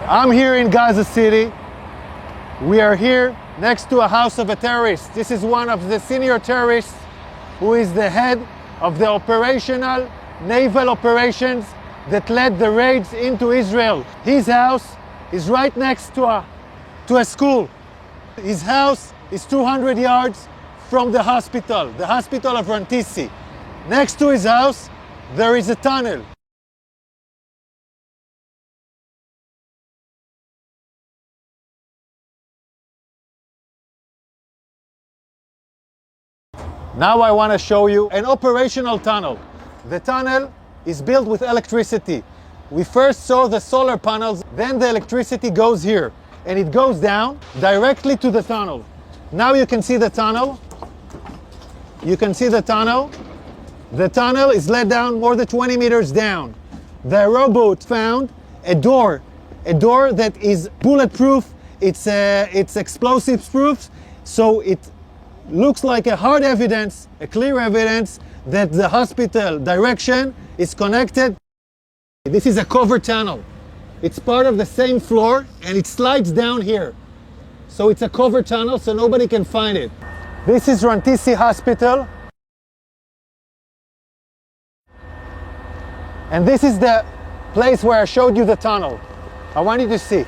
I'm here in Gaza City. We are here next to a house of a terrorist. This is one of the senior terrorists who is the head of the operational naval operations that led the raids into Israel. His house is right next to a school. His house is 200 yards from the hospital of Rantisi. Next to his house, there is a tunnel. Now I want to show you an operational tunnel. The tunnel is built with electricity. We first saw the solar panels, then the electricity goes here, and it goes down directly to the tunnel. Now you can see the tunnel. You can see the tunnel. The tunnel is let down more than 20 meters down. The robot found a door that is bulletproof. It's explosives proof, so it looks like a hard evidence, a clear evidence that the hospital direction is connected. This is a covered tunnel. It's part of the same floor and it slides down here. So it's a covered tunnel so nobody can find it. This is Rantisi Hospital. And this is the place where I showed you the tunnel. I want you to see.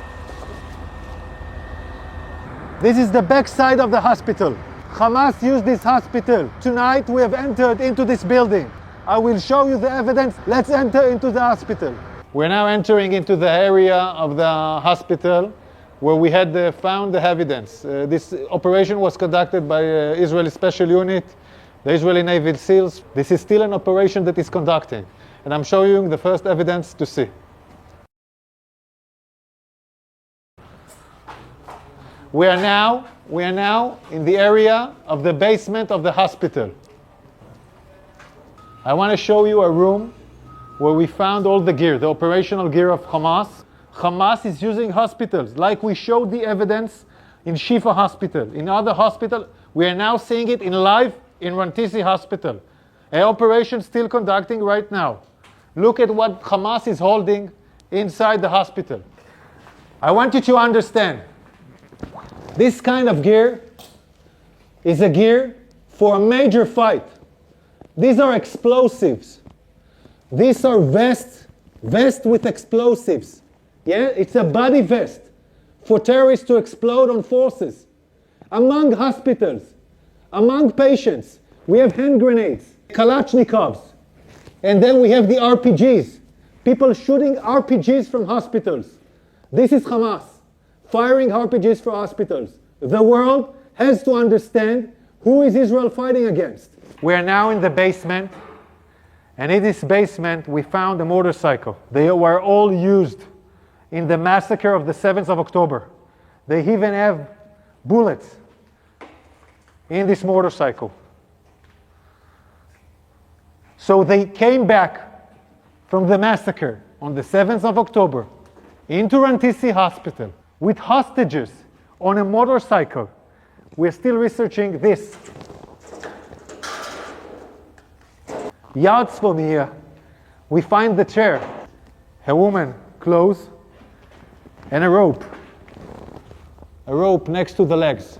This is the back side of the hospital. Hamas used this hospital. Tonight we have entered into this building. I will show you the evidence. Let's enter into the hospital. We're now entering into the area of the hospital where we had found the evidence. This operation was conducted by Israeli Special Unit, the Israeli Navy SEALs. This is still an operation that is conducting. And I'm showing you the first evidence to see. We are now in the area of the basement of the hospital. I want to show you a room where we found all the gear, the operational gear of Hamas. Hamas is using hospitals, like we showed the evidence in Shifa Hospital. In other hospitals, we are now seeing it in live in Rantisi Hospital. An operation still conducting right now. Look at what Hamas is holding inside the hospital. I want you to understand, this kind of gear is a gear for a major fight. These are explosives. These are vests with explosives. Yeah, it's a body vest for terrorists to explode on forces. Among hospitals, among patients, we have hand grenades, Kalashnikovs, and then we have the RPGs. People shooting RPGs from hospitals. This is Hamas firing RPGs for hospitals. The world has to understand who is Israel fighting against. We are now in the basement, and in this basement we found a motorcycle. They were all used in the massacre of the 7th of October. They even have bullets in this motorcycle. So they came back from the massacre on the 7th of October into Rantisi Hospital with hostages on a motorcycle. We're still researching this. Yards from here, we find the chair, a woman, clothes, and a rope. A rope next to the legs.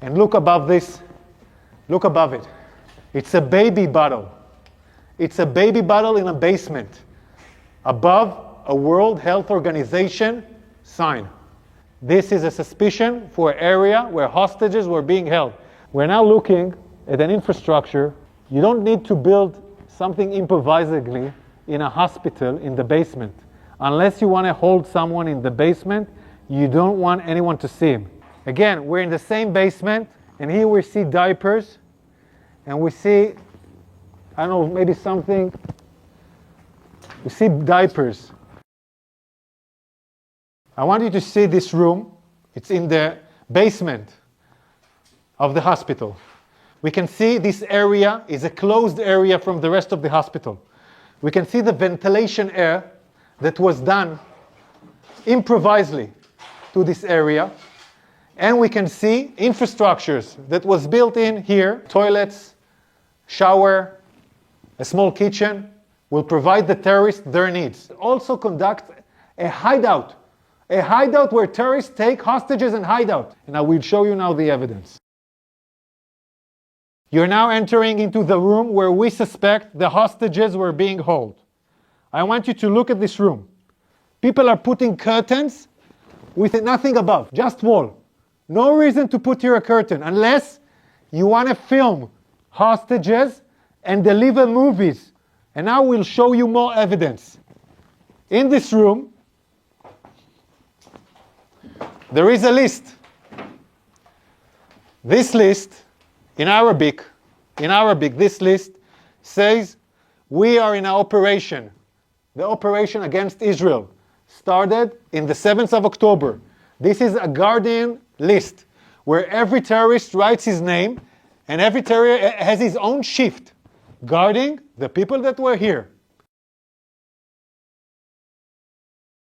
And look above this, look above it. It's a baby bottle. It's a baby bottle in a basement. Above a World Health Organization sign. This is a suspicion for an area where hostages were being held. We're now looking at an infrastructure. You don't need to build something improvisedly in a hospital in the basement. Unless you want to hold someone in the basement, you don't want anyone to see him. Again, we're in the same basement, and here we see diapers, and we see, I don't know, maybe something, we see diapers. I want you to see this room. It's in the basement of the hospital. We can see this area is a closed area from the rest of the hospital. We can see the ventilation air that was done improvisedly to this area. And we can see infrastructures that was built in here, toilets, shower, a small kitchen, will provide the terrorists their needs. Also conduct a hideout where terrorists take hostages and hide out. And I will show you now the evidence. You're now entering into the room where we suspect the hostages were being held. I want you to look at this room. People are putting curtains with nothing above, just wall. No reason to put here a curtain unless you want to film hostages and deliver movies. And now we'll show you more evidence. In this room, there is a list. This list, in Arabic, this list says, we are in an operation. The operation against Israel started in the 7th of October. This is a Guardian list where every terrorist writes his name and every terrorist has his own shift guarding the people that were here.